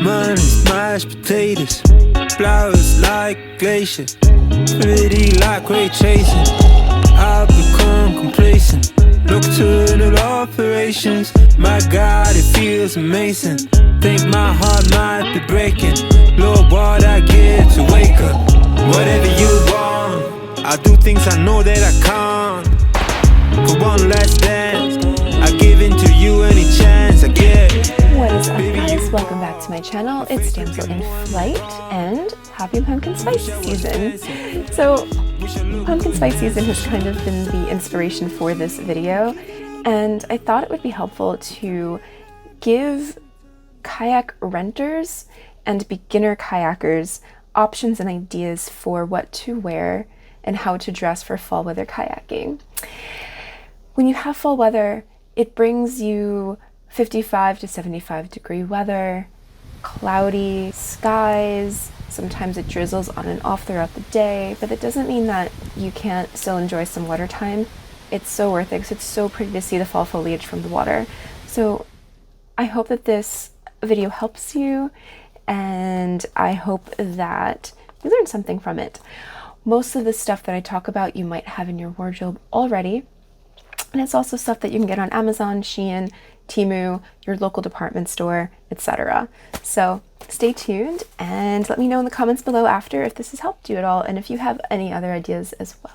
Mine is mashed potatoes, flowers like glaciers, pretty like great chasing. I've become complacent, nocturnal operations. My God, it feels amazing. Think my heart might be breaking. Lord, what I get to wake up. Whatever you want, I do things I know that I can't. For one last dance, I give in to you any chance I get. What is up, guys? Welcome back to my channel. It's Damsel in Flight and happy pumpkin spice season. So pumpkin spice season has kind of been the inspiration for this video, and I thought it would be helpful to give kayak renters and beginner kayakers options and ideas for what to wear and how to dress for fall weather kayaking. When you have fall weather, it brings you 55 to 75 degree weather, cloudy skies, sometimes it drizzles on and off throughout the day, but that doesn't mean that you can't still enjoy some water time. It's so worth it because it's so pretty to see the fall foliage from the water. So I hope that this video helps you, and I hope that you learned something from it. Most of the stuff that I talk about you might have in your wardrobe already, and it's also stuff that you can get on Amazon, Shein, Temu, your local department store, etc. So stay tuned and let me know in the comments below after if this has helped you at all and if you have any other ideas as well.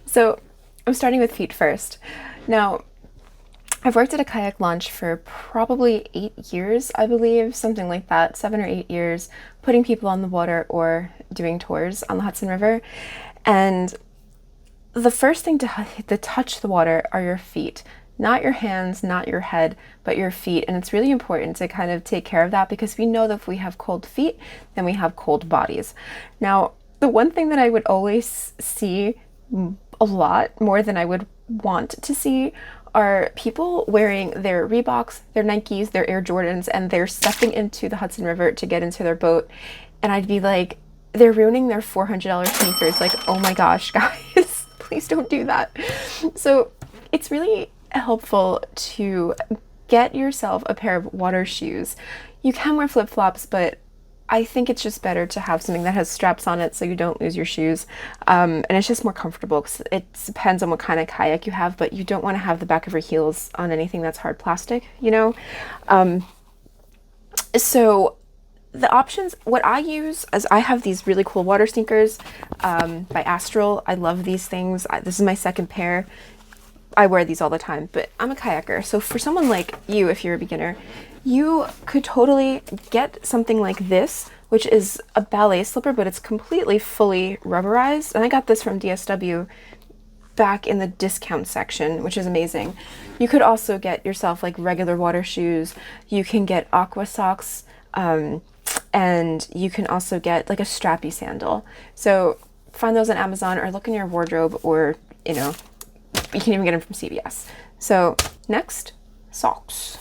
So I'm starting with feet first. Now, I've worked at a kayak launch for probably 8 years, I believe, something like that, 7 or 8 years, putting people on the water or doing tours on the Hudson River. And the first thing to touch the water are your feet, not your hands, not your head, but your feet. And it's really important to kind of take care of that because we know that if we have cold feet, then we have cold bodies. Now, the one thing that I would always see a lot more than I would want to see are people wearing their Reeboks, their Nikes, their Air Jordans, and they're stepping into the Hudson River to get into their boat. And I'd be like, they're ruining their $400 sneakers. Like, oh my gosh, guys, please don't do that. So it's really helpful to get yourself a pair of water shoes. You can wear flip-flops, but I think it's just better to have something that has straps on it so you don't lose your shoes. And it's just more comfortable because it depends on what kind of kayak you have, but you don't want to have the back of your heels on anything that's hard plastic, you know? So the options, what I use is I have these really cool water sneakers by Astral. I love these things. This is my second pair. I wear these all the time, but I'm a kayaker. So for someone like you, if you're a beginner, you could totally get something like this, which is a ballet slipper, but it's completely fully rubberized. And I got this from DSW back in the discount section, which is amazing. You could also get yourself like regular water shoes. You can get aqua socks, and you can also get like a strappy sandal. So find those on Amazon or look in your wardrobe, or, you know, you can even get them from CVS. So next, socks.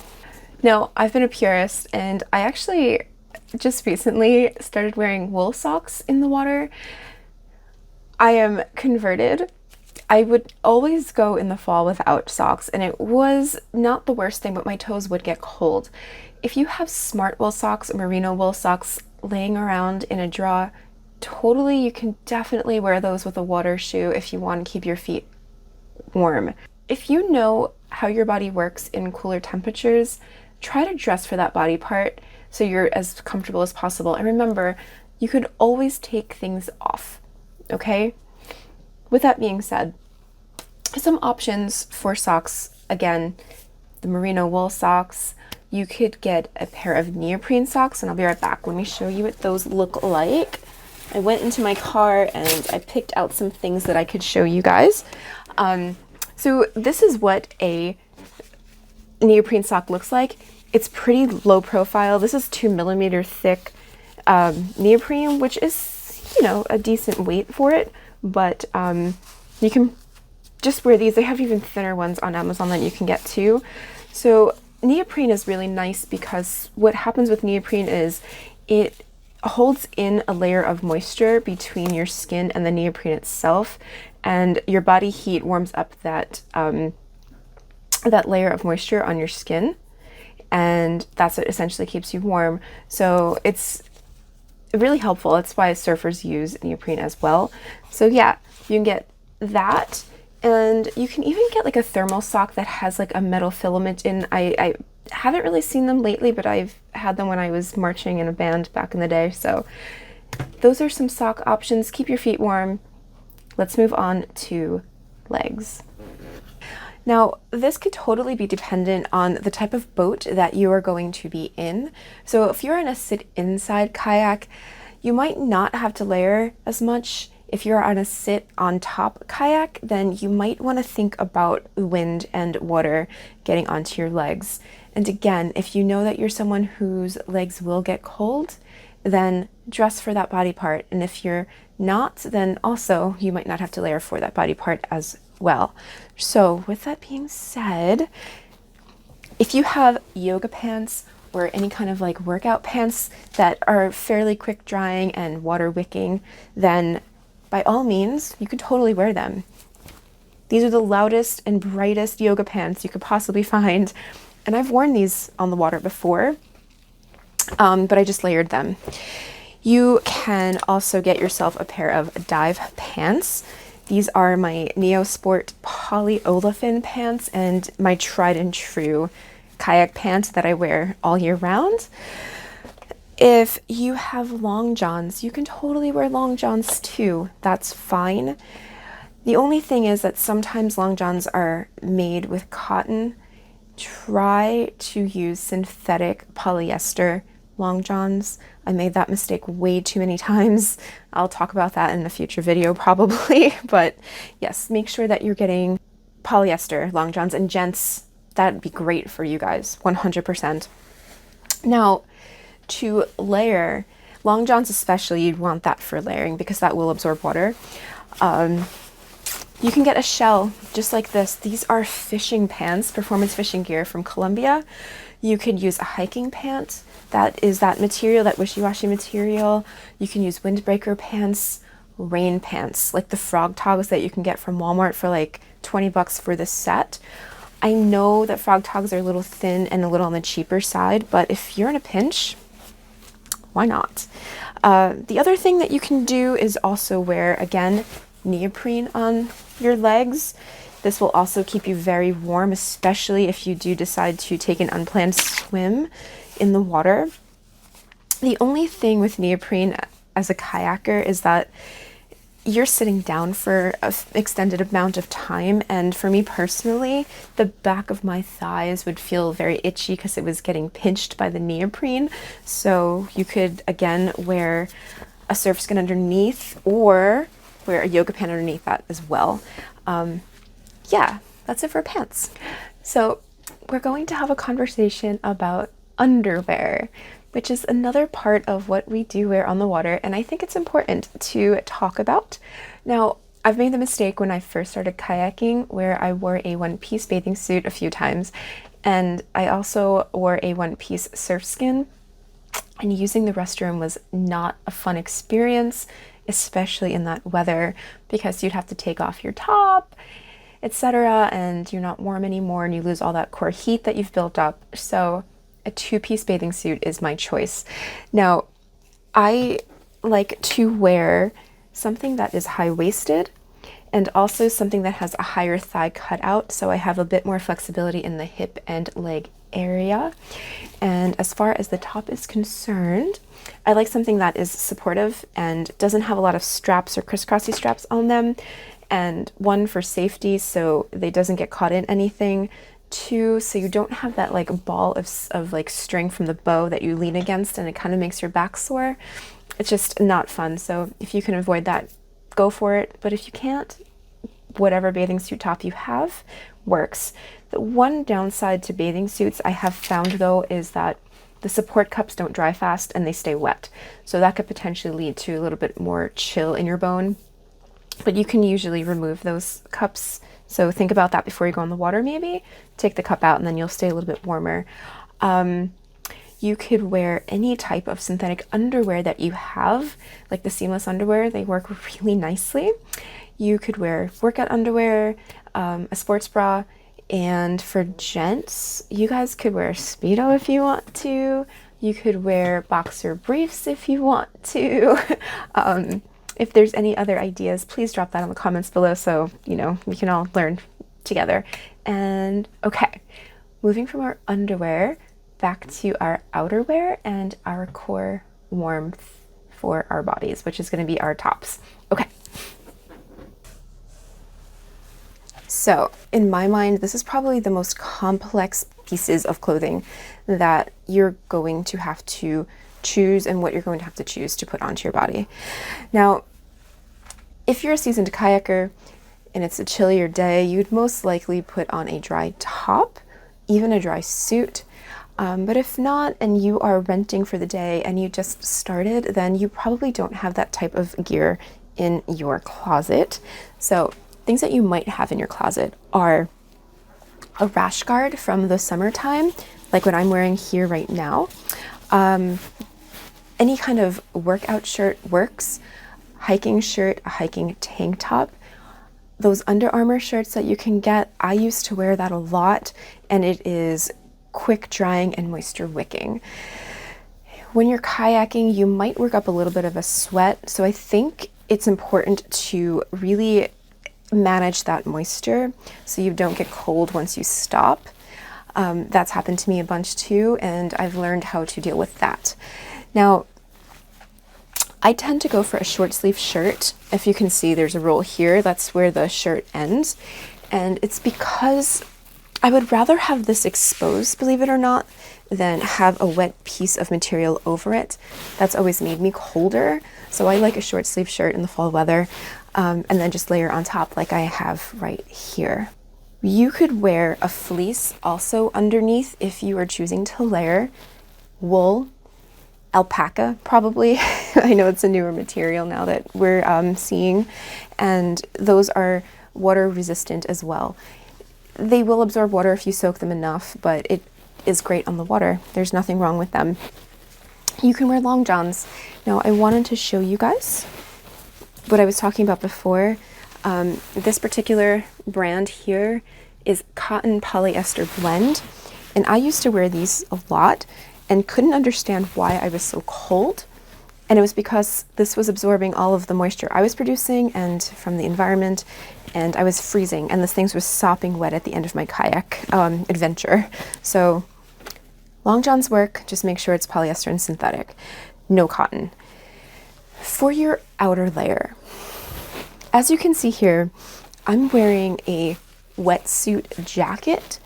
Now, I've been a purist and I actually just recently started wearing wool socks in the water. I am converted. I would always go in the fall without socks, and it was not the worst thing, but my toes would get cold. If you have smart wool socks, merino wool socks laying around in a drawer, totally, you can definitely wear those with a water shoe if you want to keep your feet warm. If you know how your body works in cooler temperatures, try to dress for that body part so you're as comfortable as possible. And remember, you could always take things off, okay? With that being said, some options for socks. Again, the merino wool socks. You could get a pair of neoprene socks, and I'll be right back. Let me show you what those look like. I went into my car and I picked out some things that I could show you guys. So this is what a neoprene sock looks like. It's pretty low profile. This is 2mm thick neoprene, which is, you know, a decent weight for it, but you can just wear these. They have even thinner ones on Amazon that you can get too. So neoprene is really nice because what happens with neoprene is it holds in a layer of moisture between your skin and the neoprene itself, and your body heat warms up that that layer of moisture on your skin, and that's what essentially keeps you warm. So it's really helpful. That's why surfers use neoprene as well. So yeah, you can get that, and you can even get like a thermal sock that has like a metal filament in. I haven't really seen them lately, but I've had them when I was marching in a band back in the day. So those are some sock options. Keep your feet warm. Let's move on to legs. Now, this could totally be dependent on the type of boat that you are going to be in. So if you're in a sit inside kayak, you might not have to layer as much. If you're on a sit on top kayak, then you might want to think about wind and water getting onto your legs. And again, if you know that you're someone whose legs will get cold, then dress for that body part. And if you're not, then also you might not have to layer for that body part as well. So with that being said, if you have yoga pants or any kind of like workout pants that are fairly quick drying and water wicking, then by all means, you could totally wear them. These are the loudest and brightest yoga pants you could possibly find. And I've worn these on the water before, but I just layered them. You can also get yourself a pair of dive pants. These are my Neosport polyolefin pants and my tried and true kayak pants that I wear all year round. If you have long johns, you can totally wear long johns too. That's fine. The only thing is that sometimes long johns are made with cotton. Try to use synthetic polyester long johns. I made that mistake way too many times. I'll talk about that in a future video probably, but yes, make sure that you're getting polyester long johns, and gents, that'd be great for you guys, 100%. Now, to layer, long johns especially, you'd want that for layering because that will absorb water. You can get a shell just like this. These are fishing pants, performance fishing gear from Colombia. You could use a hiking pant. That is that material, that wishy-washy material. You can use windbreaker pants, rain pants, like the frog togs that you can get from Walmart for like 20 bucks for the set. I know that frog togs are a little thin and a little on the cheaper side, but if you're in a pinch, why not? The other thing that you can do is also wear, again, neoprene on your legs. This will also keep you very warm, especially if you do decide to take an unplanned swim in the water. The only thing with neoprene as a kayaker is that you're sitting down for an extended amount of time, and for me personally, the back of my thighs would feel very itchy because it was getting pinched by the neoprene. So you could, again, wear a surf skin underneath or wear a yoga pant underneath that as well. Yeah, that's it for pants. So we're going to have a conversation about underwear, which is another part of what we do wear on the water, and I think it's important to talk about. Now, I've made the mistake when I first started kayaking where I wore a one-piece bathing suit a few times, and I also wore a one-piece surf skin, and using the restroom was not a fun experience, especially in that weather, because you'd have to take off your top, etc., and you're not warm anymore and you lose all that core heat that you've built up. So a two-piece bathing suit is my choice. Now, I like to wear something that is high-waisted and also something that has a higher thigh cutout, so I have a bit more flexibility in the hip and leg area. And as far as the top is concerned, I like something that is supportive and doesn't have a lot of straps or crisscrossy straps on them. And one, for safety, so they doesn't get caught in anything. Two, so you don't have that like ball of like string from the bow that you lean against and it kind of makes your back sore. It's just not fun. So if you can avoid that, go for it. But if you can't, whatever bathing suit top you have works. The one downside to bathing suits I have found though is that the support cups don't dry fast and they stay wet. So that could potentially lead to a little bit more chill in your bone. But you can usually remove those cups. So think about that before you go in the water maybe. Take the cup out and then you'll stay a little bit warmer. You could wear any type of synthetic underwear that you have, like the seamless underwear. They work really nicely. You could wear workout underwear, a sports bra. And for gents, you guys could wear a Speedo if you want to. You could wear boxer briefs if you want to. If there's any other ideas, please drop that in the comments below so, you know, we can all learn together. And okay, moving from our underwear back to our outerwear and our core warmth for our bodies, which is going to be our tops. Okay. So in my mind, this is probably the most complex pieces of clothing that you're going to have to choose and what you're going to have to choose to put onto your body. Now, if you're a seasoned kayaker and it's a chillier day, you'd most likely put on a dry top, even a dry suit. But if not, and you are renting for the day and you just started, then you probably don't have that type of gear in your closet. So things that you might have in your closet are a rash guard from the summertime, like what I'm wearing here right now. Any kind of workout shirt works, hiking shirt, a hiking tank top. Those Under Armour shirts that you can get, I used to wear that a lot, and it is quick drying and moisture wicking. When you're kayaking, you might work up a little bit of a sweat, so I think it's important to really manage that moisture so you don't get cold once you stop. That's happened to me a bunch too, and I've learned how to deal with that. Now, I tend to go for a short sleeve shirt. If you can see, there's a roll here. That's where the shirt ends. And it's because I would rather have this exposed, believe it or not, than have a wet piece of material over it. That's always made me colder. So I like a short sleeve shirt in the fall weather, and then just layer on top like I have right here. You could wear a fleece also underneath if you are choosing to layer. Wool, alpaca probably. I know it's a newer material now that we're seeing, and those are water resistant as well. They will absorb water if you soak them enough, but it is great on the water. There's nothing wrong with them. You can wear long johns. Now I wanted to show you guys what I was talking about before. This particular brand here is cotton polyester blend, and I used to wear these a lot and couldn't understand why I was so cold. And it was because this was absorbing all of the moisture I was producing and from the environment, and I was freezing, and this thing was sopping wet at the end of my kayak adventure. So long johns work, just make sure it's polyester and synthetic, no cotton. For your outer layer, as you can see here, I'm wearing a wetsuit jacket.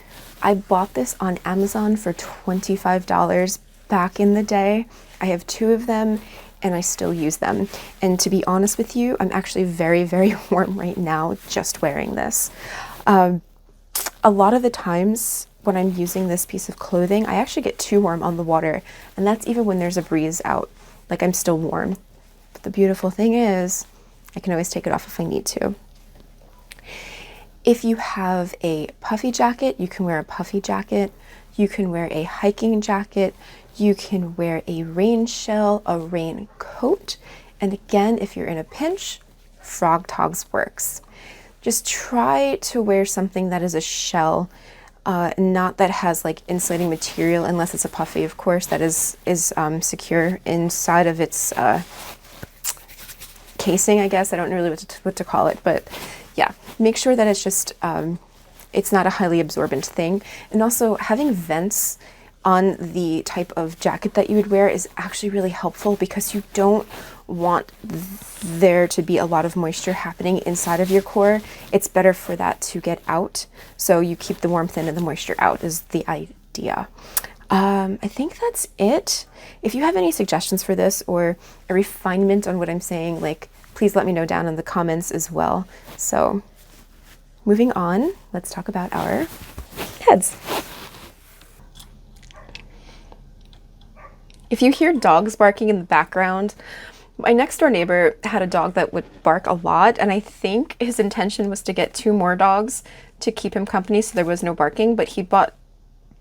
I bought this on Amazon for $25 back in the day. I have 2 of them and I still use them. And to be honest with you, I'm actually very, very warm right now just wearing this. A lot of the times when I'm using this piece of clothing, I actually get too warm on the water, and that's even when there's a breeze out. Like, I'm still warm. But the beautiful thing is, I can always take it off if I need to. If you have a puffy jacket, you can wear a puffy jacket. You can wear a hiking jacket. You can wear a rain shell, a raincoat. And again, if you're in a pinch, frog togs works. Just try to wear something that is a shell, not that has like insulating material, unless it's a puffy, of course, that is secure inside of its casing, I guess. I don't know really what to call it, but yeah, make sure that it's just, it's not a highly absorbent thing. And also having vents on the type of jacket that you would wear is actually really helpful, because you don't want there to be a lot of moisture happening inside of your core. It's better for that to get out, so you keep the warmth in and the moisture out is the idea. I think that's it. If you have any suggestions for this or a refinement on what I'm saying, like, please let me know down in the comments as well. So moving on, let's talk about our heads. If you hear dogs barking in the background, my next door neighbor had a dog that would bark a lot, and I think his intention was to get 2 more dogs to keep him company so there was no barking, but he bought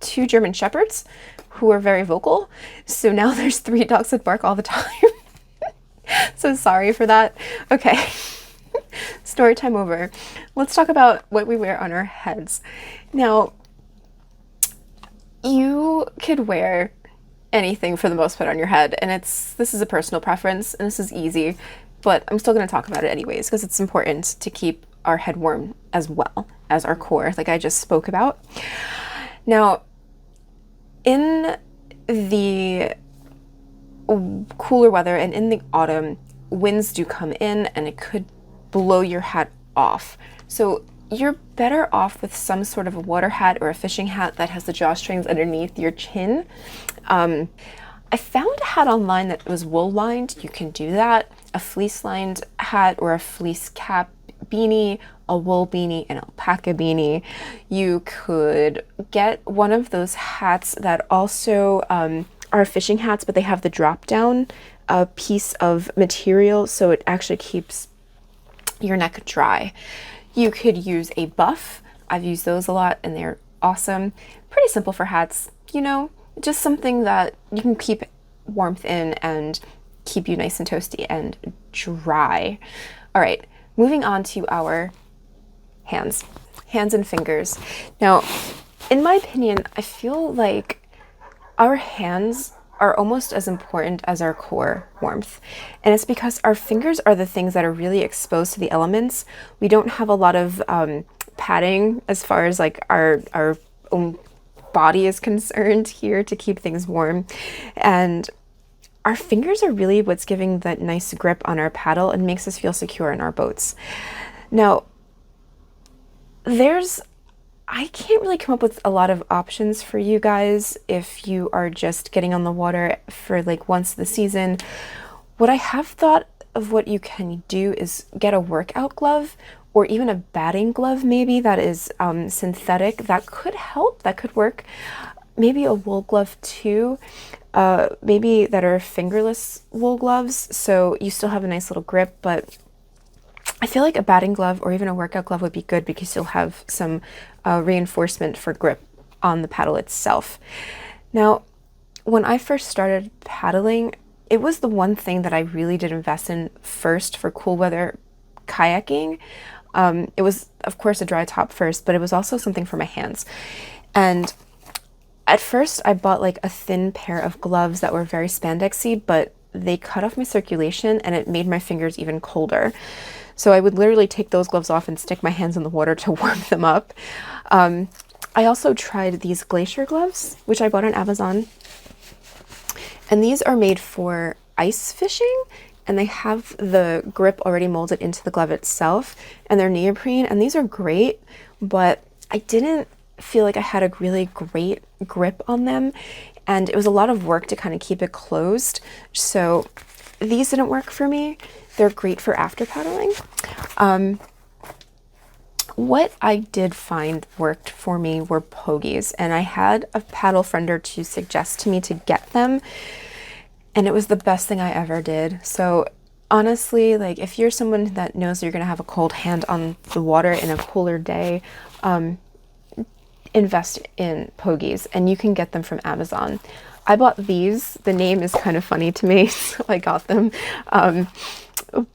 2 German Shepherds who are very vocal, so now there's 3 dogs that bark all the time. So sorry for that. Okay. Story time over. Let's talk about what we wear on our heads. Now, you could wear anything for the most part on your head, and this is a personal preference, and this is easy, but I'm still going to talk about it anyways because it's important to keep our head warm as well as our core, like I just spoke about. Now, in the cooler weather and in the autumn, winds do come in and it could blow your hat off. So you're better off with some sort of a water hat or a fishing hat that has the drawstrings underneath your chin. I found a hat online that was wool lined. You can do that. A fleece lined hat or a fleece cap beanie, a wool beanie, an alpaca beanie. You could get one of those hats that also are fishing hats, but they have the drop down piece of material, so it actually keeps your neck dry. You could use a buff. I've used those a lot and they're awesome. Pretty simple for hats, you know, just something that you can keep warmth in and keep you nice and toasty and dry. All right, moving on to our hands and fingers. Now, in my opinion, I feel like our hands are almost as important as our core warmth. And it's because our fingers are the things that are really exposed to the elements. We don't have a lot of padding as far as like our own body is concerned here to keep things warm. And our fingers are really what's giving that nice grip on our paddle and makes us feel secure in our boats. Now, I can't really come up with a lot of options for you guys if you are just getting on the water for like once the season. What I have thought of what you can do is get a workout glove or even a batting glove maybe that is synthetic. That could help, that could work. Maybe a wool glove too. Maybe that are fingerless wool gloves, so you still have a nice little grip, but I feel like a batting glove or even a workout glove would be good because you'll have some reinforcement for grip on the paddle itself. Now, when I first started paddling, it was the one thing that I really did invest in first for cool weather kayaking. It was, of course, a dry top first, but it was also something for my hands. And at first, I bought like a thin pair of gloves that were very spandexy, but they cut off my circulation and it made my fingers even colder. So I would literally take those gloves off and stick my hands in the water to warm them up. I also tried these glacier gloves, which I bought on Amazon. And these are made for ice fishing, and they have the grip already molded into the glove itself, and they're neoprene, and these are great, but I didn't feel like I had a really great grip on them, and it was a lot of work to kind of keep it closed. So these didn't work for me. They're great for after paddling. What I did find worked for me were pogies, and I had a paddle friend or two suggest to me to get them, and it was the best thing I ever did. So honestly, like if you're someone that knows you're gonna have a cold hand on the water in a cooler day, invest in pogies, and you can get them from Amazon. I bought these. The name is kind of funny to me, so I got them.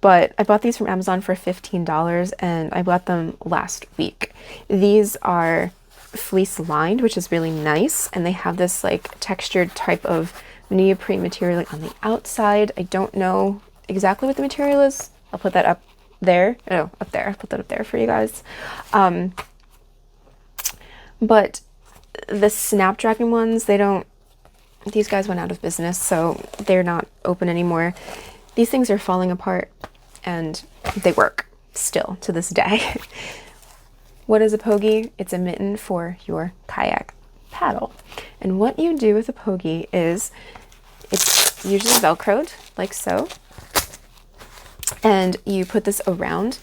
But I bought these from Amazon for $15 and I bought them last week. These are fleece lined, which is really nice, and they have this like textured type of neoprene material on the outside. I don't know exactly what the material is. I'll put that up there. No, up there. I'll put that up there for you guys. But the Snapdragon ones, these guys went out of business, so they're not open anymore. These things are falling apart and they work still to this day. What is a pogie? It's a mitten for your kayak paddle. And what you do with a pogie is it's usually Velcroed like so. And you put this around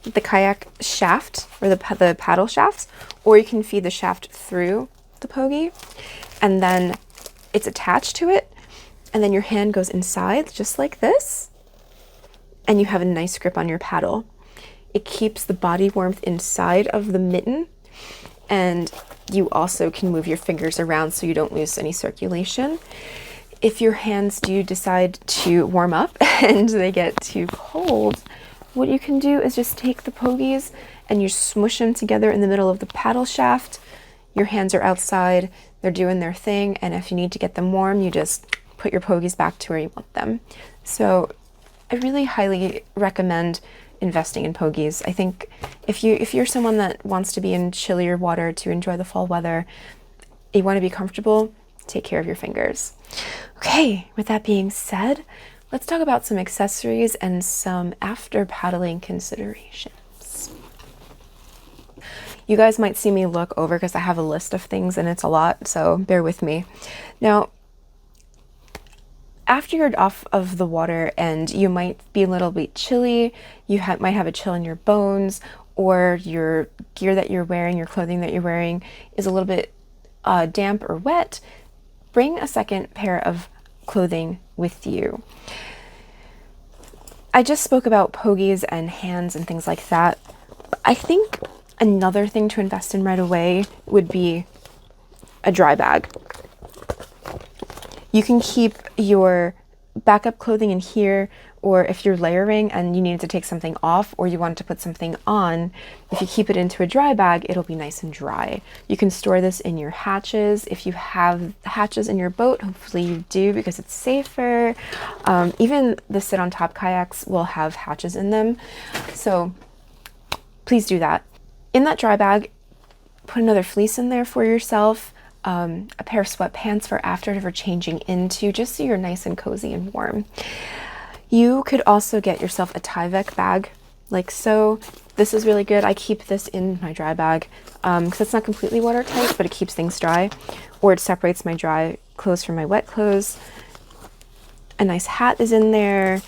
the kayak shaft or the paddle shafts, or you can feed the shaft through the pogie, and then it's attached to it, and then your hand goes inside just like this, and you have a nice grip on your paddle. It keeps the body warmth inside of the mitten, and you also can move your fingers around so you don't lose any circulation. If your hands do decide to warm up and they get too cold, what you can do is just take the pogies and you smush them together in the middle of the paddle shaft. Your hands are outside, they're doing their thing, and if you need to get them warm, you just put your pogies back to where you want them. So I really highly recommend investing in pogies. I think if you're someone that wants to be in chillier water to enjoy the fall weather, you want to be comfortable, take care of your fingers. Okay, with that being said, let's talk about some accessories and some after paddling considerations. You guys might see me look over because I have a list of things and it's a lot, so bear with me. Now, after you're off of the water and you might be a little bit chilly, you might have a chill in your bones, or your gear that you're wearing, your clothing that you're wearing is a little bit damp or wet, bring a second pair of clothing with you. I just spoke about pogies and hands and things like that. I think another thing to invest in right away would be a dry bag. You can keep your backup clothing in here, or if you're layering and you needed to take something off or you wanted to put something on, if you keep it into a dry bag, it'll be nice and dry. You can store this in your hatches. If you have hatches in your boat, hopefully you do because it's safer. Even the sit on top kayaks will have hatches in them. So please do that. In that dry bag, put another fleece in there for yourself, a pair of sweatpants for after for changing into, just so you're nice and cozy and warm. You could also get yourself a Tyvek bag, like so. This is really good. I keep this in my dry bag because it's not completely watertight, but it keeps things dry, or it separates my dry clothes from my wet clothes. A nice hat is in there,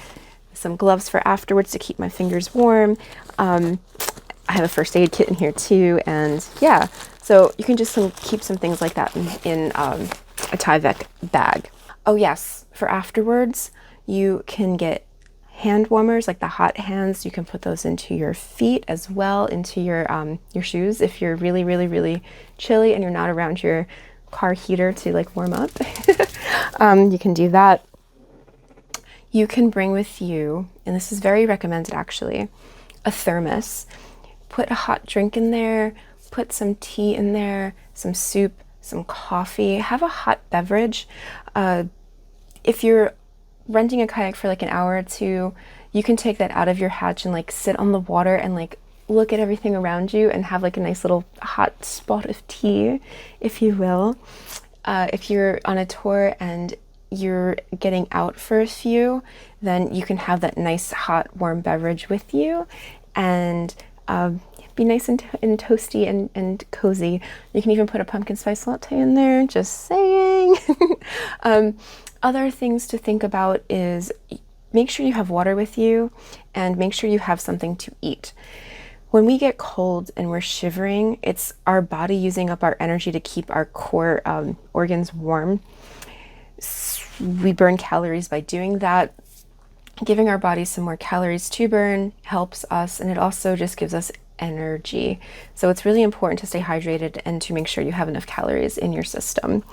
some gloves for afterwards to keep my fingers warm. I have a first aid kit in here too, and yeah, so you can just keep some things like that in a Tyvek bag. Oh yes, for afterwards, you can get hand warmers, like the hot hands. You can put those into your feet as well, into your shoes if you're really, really, really chilly and you're not around your car heater to like warm up. You can do that. You can bring with you, and this is very recommended actually, a thermos. Put a hot drink in there, put some tea in there, some soup, some coffee, have a hot beverage. If you're renting a kayak for like an hour or two, you can take that out of your hatch and like sit on the water and like look at everything around you and have like a nice little hot spot of tea, if you will. If you're on a tour and you're getting out for a few, then you can have that nice hot warm beverage with you and be nice and toasty and cozy. You can even put a pumpkin spice latte in there, just saying. Other things to think about is make sure you have water with you and make sure you have something to eat. When we get cold and we're shivering, it's our body using up our energy to keep our core organs warm. We burn calories by doing that. Giving our body some more calories to burn helps us, and it also just gives us energy. So it's really important to stay hydrated and to make sure you have enough calories in your system,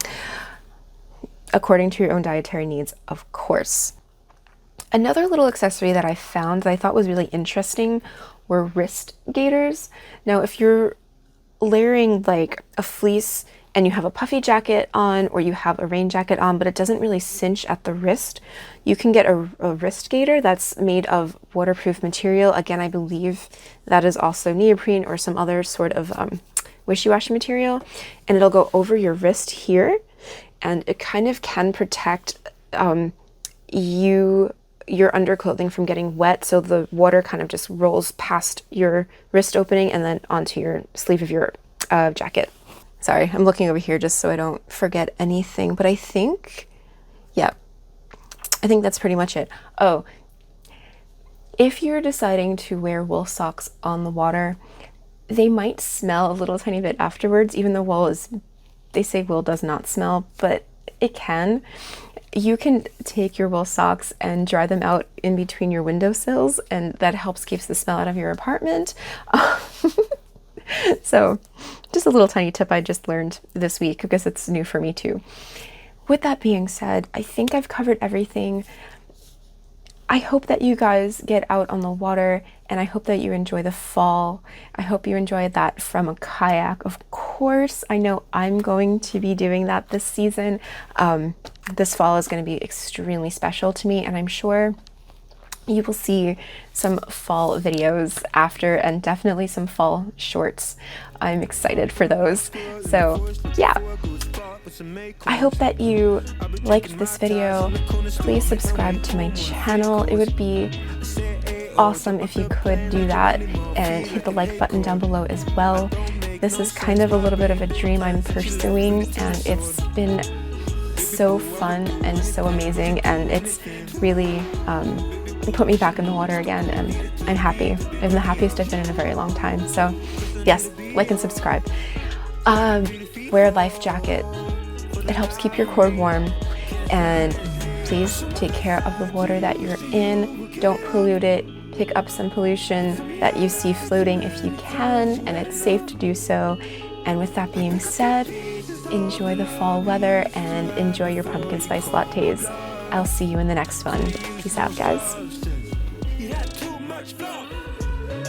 according to your own dietary needs, of course. Another little accessory that I found that I thought was really interesting were wrist gaiters. Now, if you're layering like a fleece and you have a puffy jacket on, or you have a rain jacket on, but it doesn't really cinch at the wrist, you can get a wrist gaiter that's made of waterproof material. Again, I believe that is also neoprene or some other sort of wishy-washy material, and it'll go over your wrist here, and it kind of can protect your underclothing from getting wet, so the water kind of just rolls past your wrist opening and then onto your sleeve of your jacket. Sorry, I'm looking over here just so I don't forget anything, but I think that's pretty much it. Oh, if you're deciding to wear wool socks on the water, they might smell a little tiny bit afterwards, even though they say wool does not smell, but it can. You can take your wool socks and dry them out in between your windowsills, and that helps keeps the smell out of your apartment. So just a little tiny tip I just learned this week because it's new for me too. With that being said, I think I've covered everything. I hope that you guys get out on the water, and I hope that you enjoy the fall. I hope you enjoy that from a kayak. Of course, I know I'm going to be doing that this season. This fall is going to be extremely special to me, and I'm sure you will see some fall videos after, and definitely some fall shorts. I'm excited for those. So yeah, I hope that you liked this video. Please subscribe to my channel. It would be awesome if you could do that, and hit the like button down below as well. This is kind of a little bit of a dream I'm pursuing, and it's been so fun and so amazing, and it's really put me back in the water again, and I'm happy. I'm the happiest I've been in a very long time. So yes, like and subscribe. Wear a life jacket. It helps keep your cord warm, and please take care of the water that you're in. Don't pollute it. Pick up some pollution that you see floating if you can, and it's safe to do so. And with that being said, enjoy the fall weather and enjoy your pumpkin spice lattes. I'll see you in the next one. Peace out, guys.